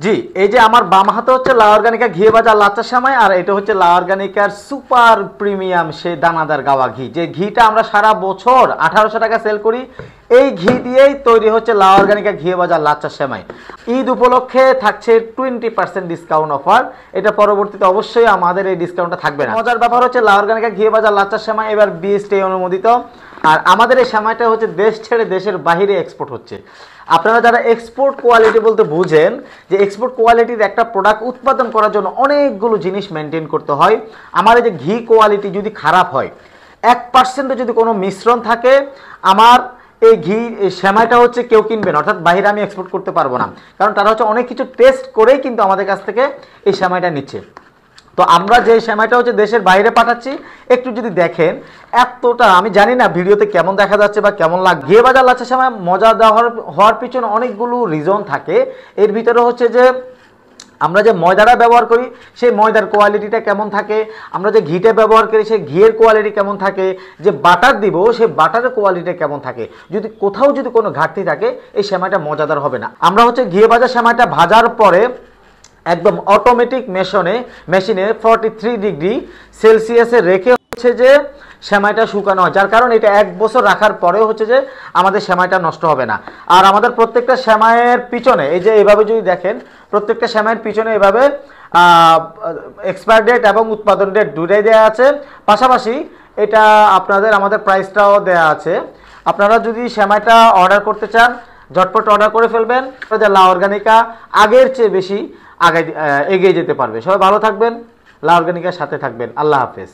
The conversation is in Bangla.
জি, এই যে আমার বাম হাতে হচ্ছে লা অর্গানিকা ঘি ভাজা লাচ্চা সেমাই, আর এটা হচ্ছে লা অর্গানিকার সুপার প্রিমিয়াম সেই দানাদার গাওয়া ঘি, যে ঘিটা আমরা সারা বছর 1800 টাকা সেল করি। এই ঘি দিয়েই তৈরি হচ্ছে লা অর্গানিকা ঘি ভাজা লাচ্চা সেমাই। ঈদ উপলক্ষে থাকছে 20% ডিসকাউন্ট অফার। এটা পরবর্তীতে অবশ্যই আমাদের এই ডিসকাউন্টটা থাকবে না। মজার ব্যাপার হচ্ছে লা অর্গানিকা ঘি ভাজা লাচ্চা সেমাই এবার বিএসটিআই অনুমোদিত, আর আমাদের এই সেমাইটা হচ্ছে দেশ ছেড়ে দেশের বাইরে এক্সপোর্ট হচ্ছে। আপনারা যারা এক্সপোর্ট কোয়ালিটি বলতে বুঝেন, যে এক্সপোর্ট কোয়ালিটির একটা প্রোডাক্ট উৎপাদন করার জন্য অনেকগুলো জিনিস মেনটেন করতে হয়। আমার এই যে ঘি কোয়ালিটি যদি খারাপ হয়, 1% যদি কোনো মিশ্রণ থাকে, আমার এই ঘি সেমাইটা হচ্ছে কেউ কিনবে না, অর্থাৎ বাইরে আমি এক্সপোর্ট করতে পারবো না, কারণ তারা হচ্ছে অনেক কিছু টেস্ট করেই কিন্তু আমাদের কাছ থেকে এই সেমাইটা নিচ্ছে। তো আমরা যে সেমাইটা হচ্ছে দেশের বাইরে পাঠাচ্ছি, একটু যদি দেখেন, এতটা আমি জানি না ভিডিওতে কেমন দেখা যাচ্ছে বা কেমন লাগে। ঘি ভাজা লাচ্চা সেমাই মজা হওয়ার পিছনে অনেকগুলো রিজন থাকে। এর ভিতরে হচ্ছে যে আমরা যে ময়দাটা ব্যবহার করি সেই ময়দার কোয়ালিটিটা কেমন থাকে, আমরা যে ঘিটা ব্যবহার করি সেই ঘিয়ের কোয়ালিটি কেমন থাকে, যে বাটার দিব সেই বাটারের কোয়ালিটি কেমন থাকে। যদি কোথাও যদি কোনো ঘাটতি থাকে, এই সেমাইটা মজাদার হবে না। আমরা হচ্ছে ঘি ভাজা সেমাইটা ভাজার পরে একদম অটোমেটিক মেশিনে 43 ডিগ্রি সেলসিয়াসে রেখে হচ্ছে যে সেমাইটা শুকানো হয়, যার কারণ এটা 1 বছর রাখার পরেও হচ্ছে যে আমাদের সেমাইটা নষ্ট হবে না। আর আমাদের প্রত্যেকটা সেমাইয়ের পিছনে এই যে এভাবে যদি দেখেন, প্রত্যেকটা সেমাইয়ের পিছনে এভাবে এক্সপায়ার ডেট এবং উৎপাদন ডেট দুটাই দেওয়া আছে। পাশাপাশি এটা আমাদের প্রাইসটাও দেওয়া আছে। আপনারা যদি সেমাইটা অর্ডার করতে চান, ঝটপট অর্ডার করে ফেলবেন। লা অর্গানিকা আগের চেয়ে বেশি এগিয়ে যেতে পারবে। সবাই ভালো থাকবেন, লা অর্গানিকার সাথে থাকবেন। আল্লাহ হাফেজ।